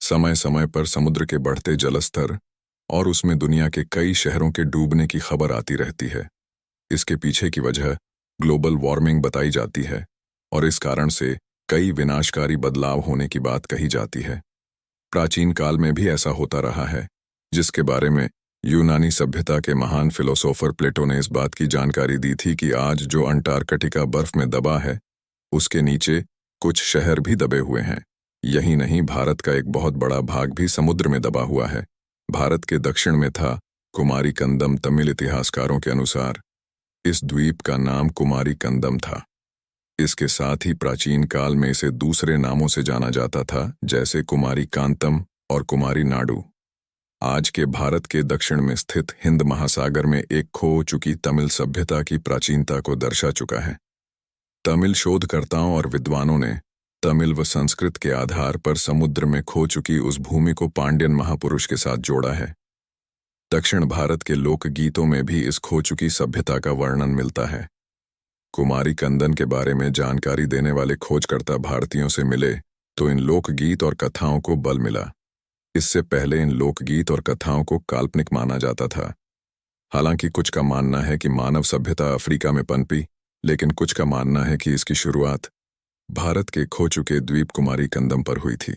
समय समय पर समुद्र के बढ़ते जलस्तर और उसमें दुनिया के कई शहरों के डूबने की खबर आती रहती है। इसके पीछे की वजह ग्लोबल वार्मिंग बताई जाती है और इस कारण से कई विनाशकारी बदलाव होने की बात कही जाती है। प्राचीन काल में भी ऐसा होता रहा है, जिसके बारे में यूनानी सभ्यता के महान फिलोसोफर प्लेटो ने इस बात की जानकारी दी थी कि आज जो अंटार्कटिका बर्फ में दबा है, उसके नीचे कुछ शहर भी दबे हुए हैं। यही नहीं, भारत का एक बहुत बड़ा भाग भी समुद्र में दबा हुआ है। भारत के दक्षिण में था कुमारी कंदम। तमिल इतिहासकारों के अनुसार इस द्वीप का नाम कुमारी कंदम था। इसके साथ ही प्राचीन काल में इसे दूसरे नामों से जाना जाता था, जैसे कुमारी कांतम और कुमारी नाडु। आज के भारत के दक्षिण में स्थित हिंद महासागर में एक खो चुकी तमिल सभ्यता की प्राचीनता को दर्शा चुका है। तमिल शोधकर्ताओं और विद्वानों ने तमिल व संस्कृत के आधार पर समुद्र में खो चुकी उस भूमि को पांड्यन महापुरुष के साथ जोड़ा है। दक्षिण भारत के लोकगीतों में भी इस खो चुकी सभ्यता का वर्णन मिलता है। कुमारी कंदन के बारे में जानकारी देने वाले खोजकर्ता भारतीयों से मिले तो इन लोकगीत और कथाओं को बल मिला। इससे पहले इन लोकगीत और कथाओं को काल्पनिक माना जाता था। हालांकि कुछ का मानना है कि मानव सभ्यता अफ्रीका में पनपी, लेकिन कुछ का मानना है कि इसकी शुरुआत भारत के खो चुके द्वीप कुमारी कंदम पर हुई थी।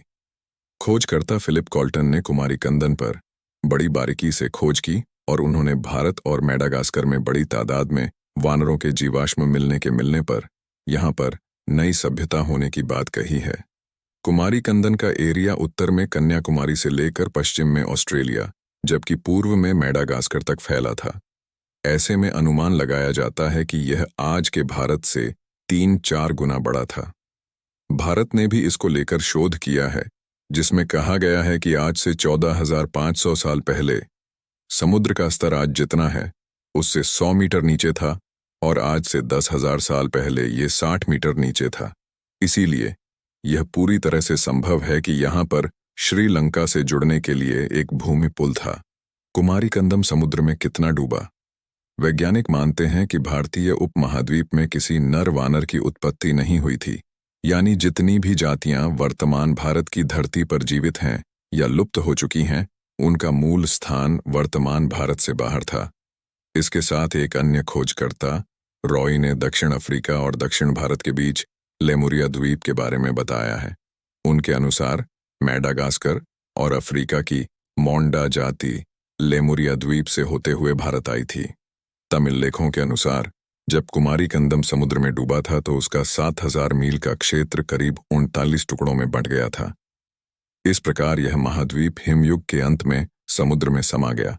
खोजकर्ता फिलिप कॉल्टन ने कुमारी कंदन पर बड़ी बारीकी से खोज की और उन्होंने भारत और मेडागास्कर में बड़ी तादाद में वानरों के जीवाश्म मिलने पर यहाँ पर नई सभ्यता होने की बात कही है। कुमारी कंदन का एरिया उत्तर में कन्याकुमारी से लेकर पश्चिम में ऑस्ट्रेलिया, जबकि पूर्व में मेडागास्कर तक फैला था। ऐसे में अनुमान लगाया जाता है कि यह आज के भारत से 3-4 गुना बड़ा था। भारत ने भी इसको लेकर शोध किया है, जिसमें कहा गया है कि आज से 14,500 साल पहले समुद्र का स्तर आज जितना है उससे 100 मीटर नीचे था और आज से 10,000 साल पहले ये 60 मीटर नीचे था। इसीलिए यह पूरी तरह से संभव है कि यहाँ पर श्रीलंका से जुड़ने के लिए एक भूमि पुल था। कुमारी कंदम समुद्र में कितना डूबा? वैज्ञानिक मानते हैं कि भारतीय उपमहाद्वीप में किसी नर वानर की उत्पत्ति नहीं हुई थी, यानी जितनी भी जातियां वर्तमान भारत की धरती पर जीवित हैं या लुप्त हो चुकी हैं, उनका मूल स्थान वर्तमान भारत से बाहर था। इसके साथ एक अन्य खोजकर्ता रॉय ने दक्षिण अफ्रीका और दक्षिण भारत के बीच लेमुरिया द्वीप के बारे में बताया है। उनके अनुसार मेडागास्कर और अफ्रीका की मोंडा जाति लेमुरिया द्वीप से होते हुए भारत आई थी। तमिल लेखों के अनुसार जब कुमारी कंदम समुद्र में डूबा था तो उसका 7,000 मील का क्षेत्र करीब 39 टुकड़ों में बंट गया था। इस प्रकार यह महाद्वीप हिमयुग के अंत में समुद्र में समा गया।